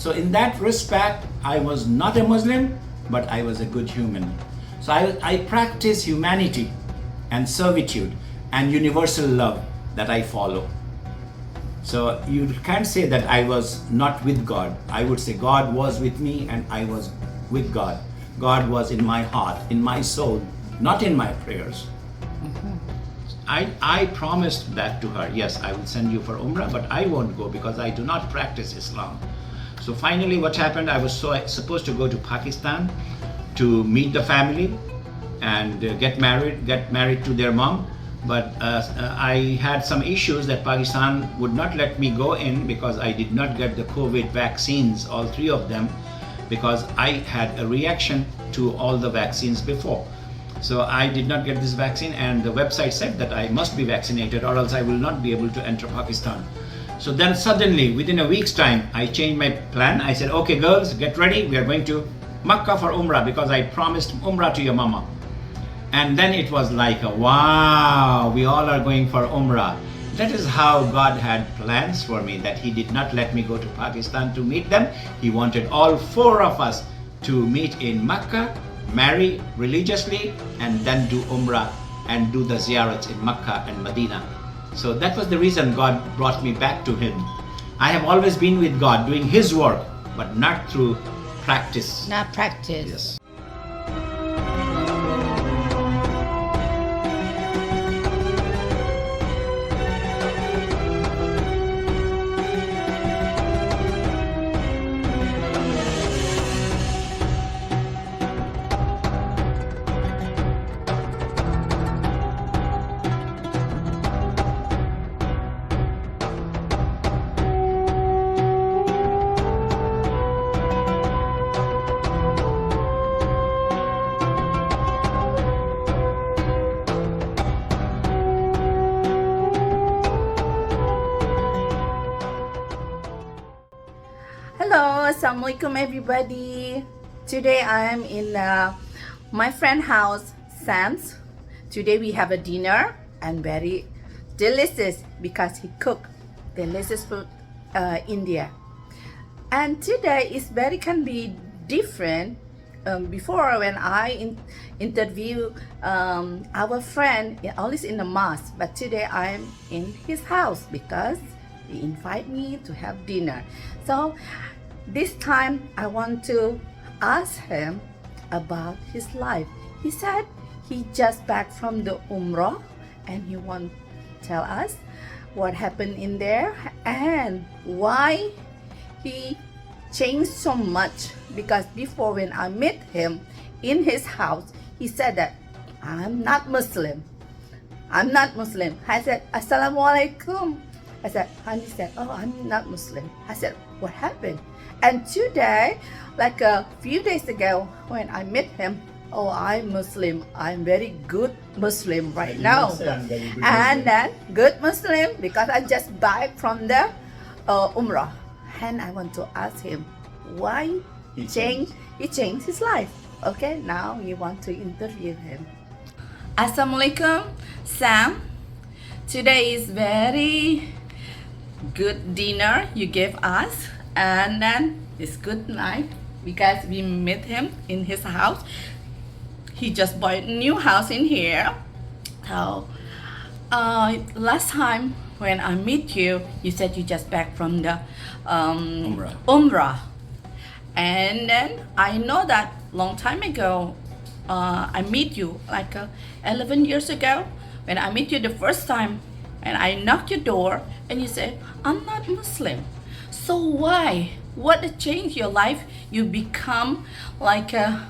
So in that respect, I was not a Muslim, but I was a good human. So I practice humanity and servitude and universal love that I follow. So you can't say that I was not with God. I would say God was with me and I was with God. God was in my heart, in my soul, not in my prayers. I promised that to her. Yes, I will send you for Umrah, but I won't go because I do not practice Islam. So finally what happened, I was supposed to go to Pakistan to meet the family and get married to their mom. But I had some issues that Pakistan would not let me go in because I did not get the COVID vaccines, all three of them, because I had a reaction to all the vaccines before. So I did not get this vaccine, and the website said that I must be vaccinated or else I will not be able to enter Pakistan. So then suddenly, within a week's time, I changed my plan. I said, okay girls, get ready. We are going to Makkah for Umrah because I promised Umrah to your mama. And then it was like, wow, we all are going for Umrah. That is how God had plans for me, that He did not let me go to Pakistan to meet them. He wanted all four of us to meet in Makkah, marry religiously, and then do Umrah and do the ziyarats in Makkah and Medina. So that was the reason God brought me back to Him. I have always been with God doing His work, but not through practice. Not practice. Yes. Hello, Assalamualaikum everybody. Today I am in my friend house, Sam's. Today we have a dinner and very delicious because he cooked delicious food India. And today is very can be different. Before when I interview our friend, always in the mosque, but today I am in his house because he invite me to have dinner. So this time I want to ask him about his life. He said he just back from the Umrah and he want to tell us what happened in there and why he changed so much. Because before when I met him in his house, he said that I'm not Muslim. I'm not Muslim. I said, Assalamualaikum. I said, and he said, oh, I'm not Muslim. I said, what happened? And today, like a few days ago, when I met him, oh, I'm Muslim. I'm very good Muslim right now. And then good Muslim because I just back from the Umrah. And I want to ask him why he changed his life. Okay, now we want to interview him. Assalamualaikum, Sam. Today is very good dinner you gave us, and then it's good night because we met him in his house. He just bought a new house in here. So last time when I meet you, you said you just back from the Umrah. And then I know that long time ago I meet you like 11 years ago when I meet you the first time, and I knocked your door and you said, I'm not Muslim. So why? What changed your life? You become like a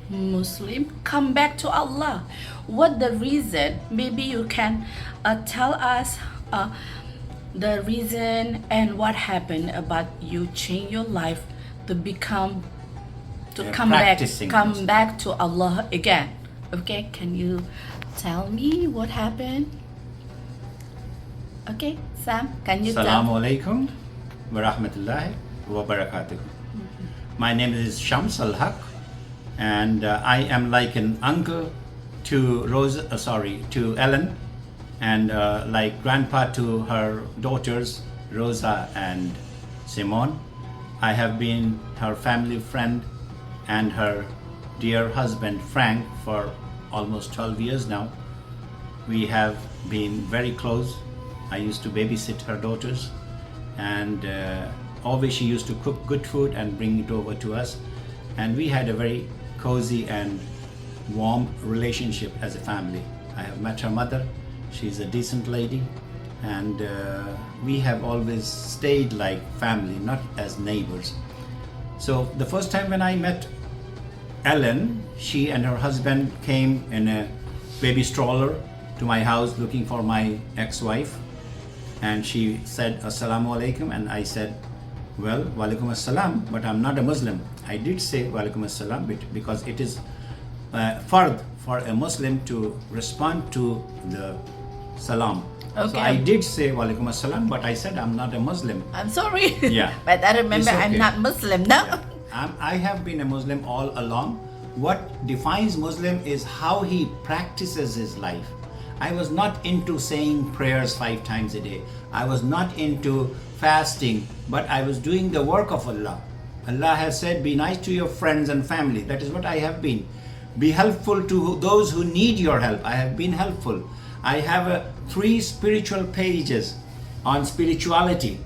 Muslim, come back to Allah. What the reason? Maybe you can tell us the reason and what happened about you change your life to become come back to Allah again. Okay, can you tell me what happened? Okay, Sam, can you tell? Assalamu alaikum wa rahmatullahi wa barakatuh. My name is Shams al-Haq, and I am like an uncle to to Ellen, and like grandpa to her daughters Rosa and Simone. I have been her family friend and her dear husband Frank for almost 12 years now. We have been very close. I used to babysit her daughters, and always she used to cook good food and bring it over to us. And we had a very cozy and warm relationship as a family. I have met her mother. She's a decent lady, and we have always stayed like family, not as neighbors. So the first time when I met Ellen, she and her husband came in a baby stroller to my house looking for my ex-wife, and she said assalamu alaikum, and I said, well, walaikum assalam, but I'm not a Muslim. I did say walaikum assalam because it is fard for a Muslim to respond to the salam. Okay. So I did say walaikum assalam, but I said I'm not a Muslim. I'm sorry. Yeah. But I remember It's okay. I'm not Muslim, no? Yeah. I have been a Muslim all along. What defines Muslim is how he practices his life. I was not into saying prayers 5 times a day. I was not into fasting, but I was doing the work of Allah. Allah has said, be nice to your friends and family. That is what I have been. Be helpful to those who need your help. I have been helpful. I have 3 spiritual pages on spirituality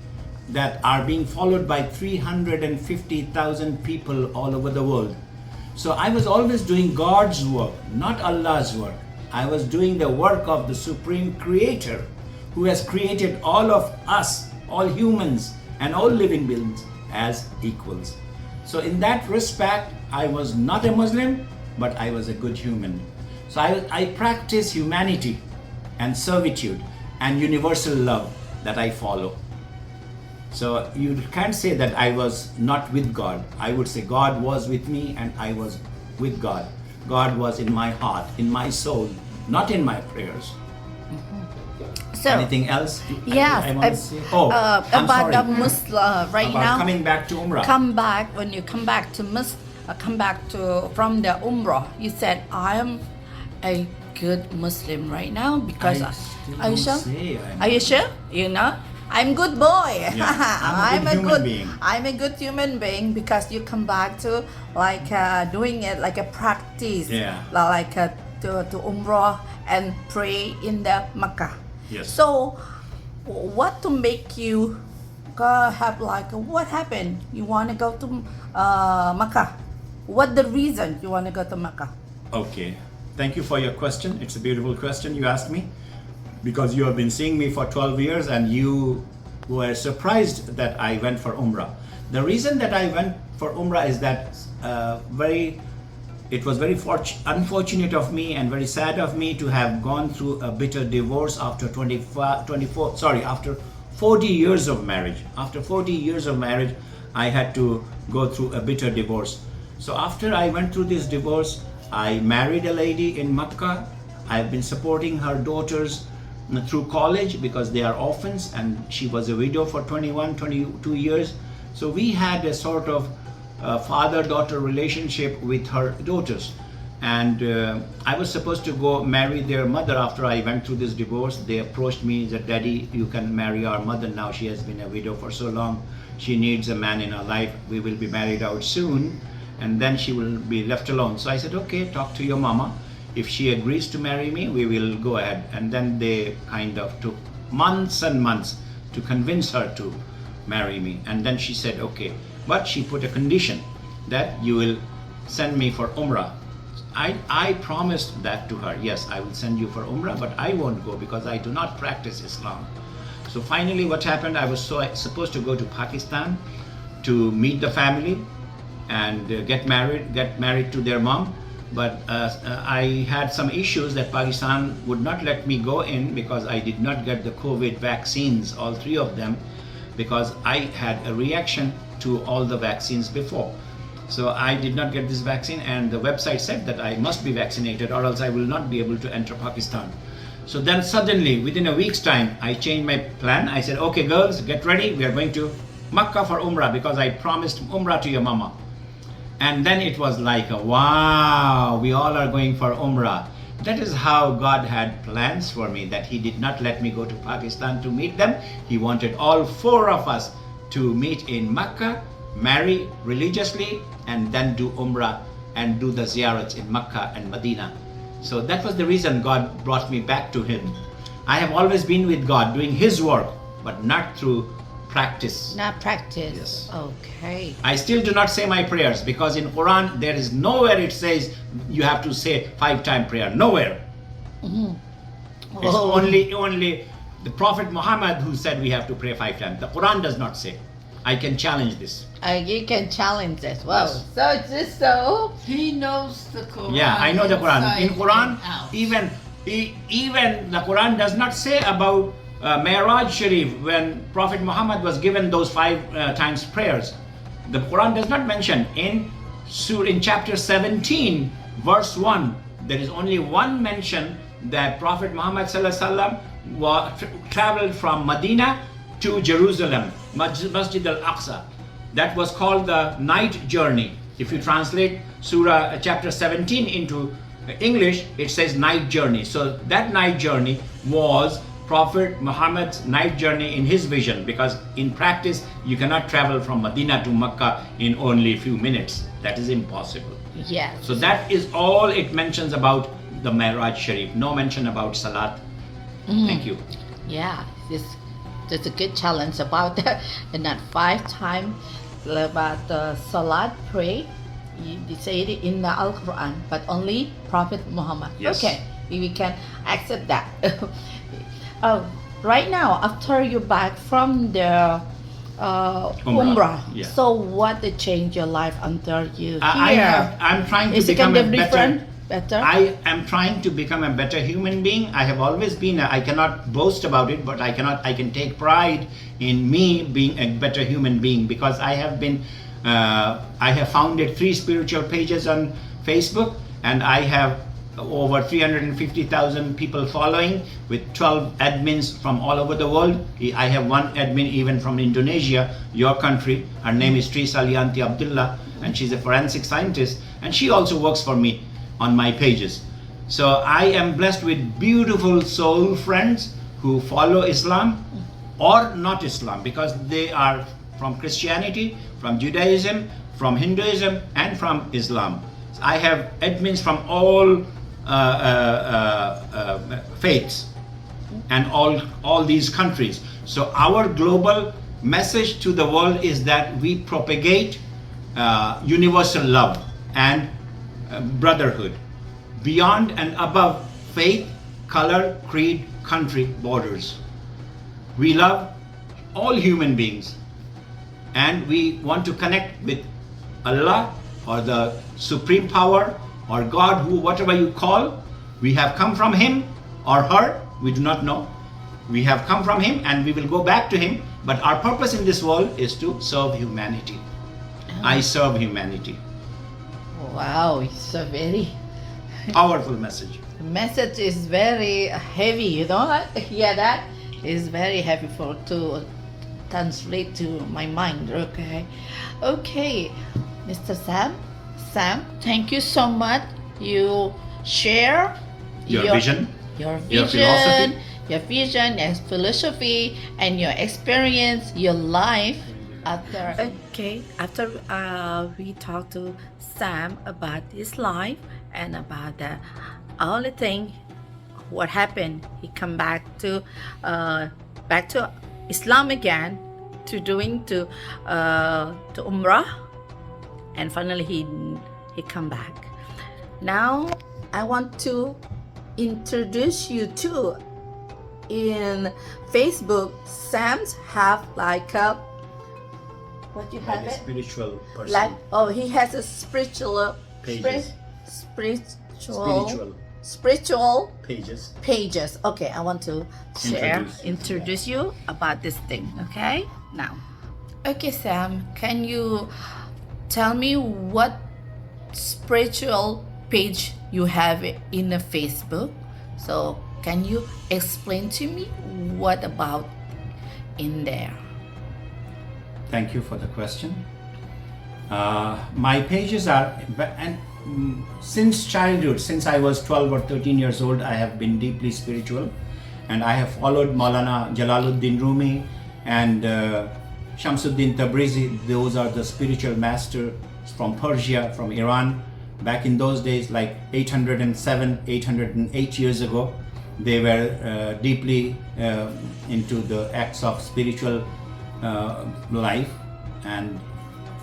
that are being followed by 350,000 people all over the world. So I was always doing God's work, not Allah's work. I was doing the work of the Supreme Creator, who has created all of us, all humans and all living beings as equals. So in that respect, I was not a Muslim, but I was a good human. So I practice humanity and servitude and universal love that I follow. So you can't say that I was not with God. I would say God was with me and I was with God. God was in my heart, in my soul, not in my prayers. So, anything else? yeah, I want to say? Oh, I'm about sorry. the Muslim right About now. coming back to Umrah. When you come back to from the Umrah, you said I am a good Muslim right now because I still are you don't sure? say I'm- Are you sure? You know, I'm good boy. I'm a good human being. I'm a good human being because you come back to like doing it like a practice, Yeah. like to Umrah and pray in the Makkah. Yes. So, what to make you have like what happened? You want to go to Makkah? What the reason you want to go to Makkah? Okay. Thank you for your question. It's a beautiful question you asked me, because you have been seeing me for 12 years and you were surprised that I went for Umrah. The reason that I went for Umrah is that it was very unfortunate of me and very sad of me to have gone through a bitter divorce after after 40 years of marriage. After 40 years of marriage, I had to go through a bitter divorce. So after I went through this divorce, I married a lady in Makkah. I've been supporting her daughters through college because they are orphans, and she was a widow for 22 years. So we had a sort of father-daughter relationship with her daughters. And I was supposed to go marry their mother after I went through this divorce. They approached me and said, Daddy, you can marry our mother now. She has been a widow for so long. She needs a man in her life. We will be married out soon, and then she will be left alone. So I said, okay, talk to your mama. If she agrees to marry me, we will go ahead. And then they kind of took months and months to convince her to marry me. And then she said, okay, but she put a condition that you will send me for Umrah. I promised that to her. Yes, I will send you for Umrah, but I won't go because I do not practice Islam. So finally what happened, I was supposed to go to Pakistan to meet the family and get married to their mom. But I had some issues that Pakistan would not let me go in because I did not get the COVID vaccines, all 3 of them, because I had a reaction to all the vaccines before. So I did not get this vaccine, and the website said that I must be vaccinated or else I will not be able to enter Pakistan. So then suddenly, within a week's time, I changed my plan. I said, okay girls, get ready. We are going to Makkah for Umrah because I promised Umrah to your mama. And then it was like, wow, we all are going for Umrah. That is how God had plans for me, that He did not let me go to Pakistan to meet them. He wanted all 4 of us to meet in Makkah marry religiously, and then do Umrah and do the ziyarats in Mecca and Medina. So that was the reason God brought me back to Him. I have always been with God doing His work, but not through practice. Not practice. Yes. Okay. I still do not say my prayers, because in Quran there is nowhere it says you have to say 5-time prayer. Nowhere. It's only the Prophet Muhammad who said we have to pray 5 times. The Quran does not say. I can challenge this. You can challenge this. Well, Yes. so it's just so. He knows the Quran. Yeah, I know the Quran. inside In Quran, and out. even the Quran does not say about Mi'raj Sharif when Prophet Muhammad was given those 5 times prayers. The Quran does not mention in chapter 17, verse 1. There is only one mention that Prophet Muhammad sallallahu alaihi wasallam traveled from Medina to Jerusalem, Masjid al-Aqsa. That was called the night journey. If you translate Surah chapter 17 into English, it says night journey. So that night journey was Prophet Muhammad's night journey in his vision, because in practice you cannot travel from Medina to Mecca in only a few minutes. That is impossible. Yes. So that is all it mentions about the Mi'raj Sharif. No mention about Salat. Thank you. Yeah, that's a good challenge about that. And not 5 times about the Salat pray. You say it in the Al-Quran, but only Prophet Muhammad. Yes. Okay, we can accept that. Right now, after you're back from the Umrah, yeah. so what changed your life until you here? I'm trying to Is it become kind a of different? Better? I am trying to become a better human being. I have always been. I cannot boast about it, but I can take pride in me being a better human being, because I have been. I have founded 3 spiritual pages on Facebook, and I have over 350,000 people following, with 12 admins from all over the world. I have one admin even from Indonesia, your country. Her name is Tri Salianti Abdullah, and she's a forensic scientist, and she also works for me on my pages. So I am blessed with beautiful soul friends who follow Islam or not Islam, because they are from Christianity, from Judaism, from Hinduism, and from Islam. I have admins from all faiths and all these countries. So our global message to the world is that we propagate universal love and brotherhood beyond and above faith, color, creed, country, borders. We love all human beings, and we want to connect with Allah, or the supreme power, or God, who whatever you call. We have come from Him or her, we do not know. We have come from Him and we will go back to Him, but our purpose in this world is to serve humanity. I serve humanity. Wow, it's a very Powerful message. the message is very heavy, you know. Yeah, that is very heavy to translate to my mind. Okay, Mr. Sam, thank you so much. You share Your vision, your your vision, philosophy. and philosophy, and your experience, your life after. Okay, after we talked to Sam about his life and about all the thing, what happened, he come back to Islam again, to Umrah, and finally he come back. Now I want to introduce you to, in Facebook, Sam's have like a, what you have Like a it? spiritual person. Like, he has a spiritual Pages. spiritual Pages. pages. Okay, I want to introduce you. you about this thing. Okay, now. Okay, Sam, can you tell me what spiritual page you have in the Facebook? So can you explain to me what about in there? Thank you for the question. My pages are, since childhood, since I was 12 or 13 years old, I have been deeply spiritual, and I have followed Maulana Jalaluddin Rumi and Shamsuddin Tabrizi, those are the spiritual masters from Persia, from Iran. Back in those days, like 807, 808 years ago, they were deeply into the acts of spiritual life, and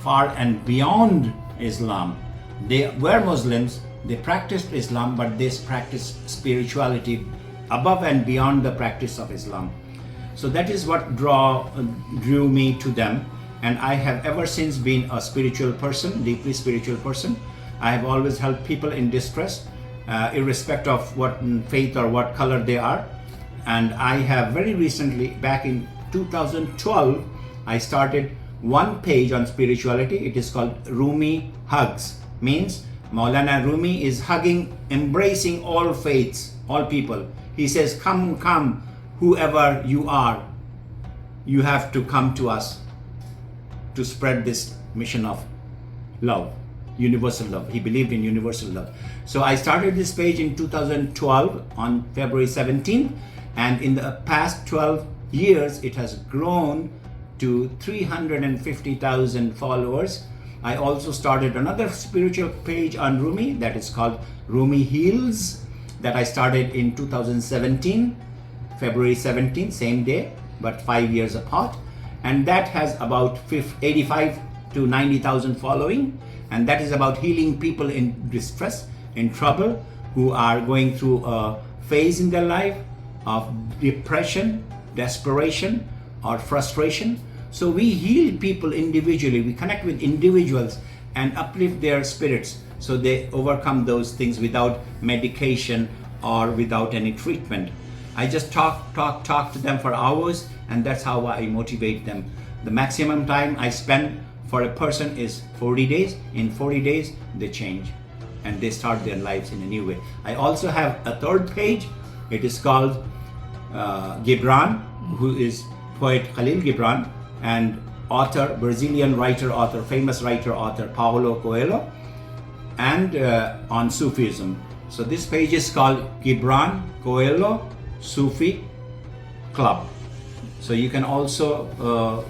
far and beyond Islam. They were Muslims, they practiced Islam, but they practiced spirituality above and beyond the practice of Islam. So that is what drew me to them, and I have ever since been a spiritual person, deeply spiritual person. I have always helped people in distress, irrespective of what faith or what color they are. And I have very recently, back in 2012, I started one page on spirituality. It is called Rumi Hugs. Means Maulana Rumi is hugging, embracing all faiths, all people. He says, come, come, whoever you are, you have to come to us to spread this mission of love, universal love. He believed in universal love. So I started this page in 2012 on February 17th, and in the past 12 years it has grown to 350,000 followers. I also started another spiritual page on Rumi that is called Rumi Heals, that I started in 2017, February 17th, same day, but 5 years apart. And that has about 85 to 90,000 following. And that is about healing people in distress, in trouble, who are going through a phase in their life of depression, desperation, or frustration. So we heal people individually, we connect with individuals and uplift their spirits so they overcome those things without medication or without any treatment. I just talk to them for hours, and that's how I motivate them. The maximum time I spend for a person is 40 days. In 40 days, they change and they start their lives in a new way. I also have a third page. It is called Gibran, who is poet Khalil Gibran, and author, Brazilian writer-author, famous writer-author Paulo Coelho, and on Sufism. So this page is called Gibran Coelho Sufi Club. So you can also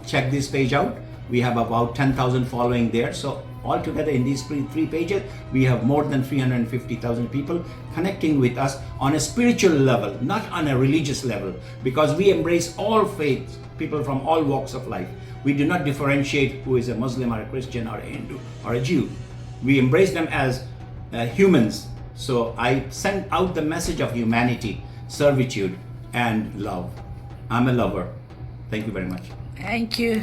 check this page out. We have about 10,000 following there. So altogether in these three pages, we have more than 350,000 people connecting with us on a spiritual level, not on a religious level, because we embrace all faiths, people from all walks of life. We do not differentiate who is a Muslim or a Christian or a Hindu or a Jew. We embrace them as humans. So I send out the message of humanity, servitude, and love. I'm a lover. Thank you very much. Thank you.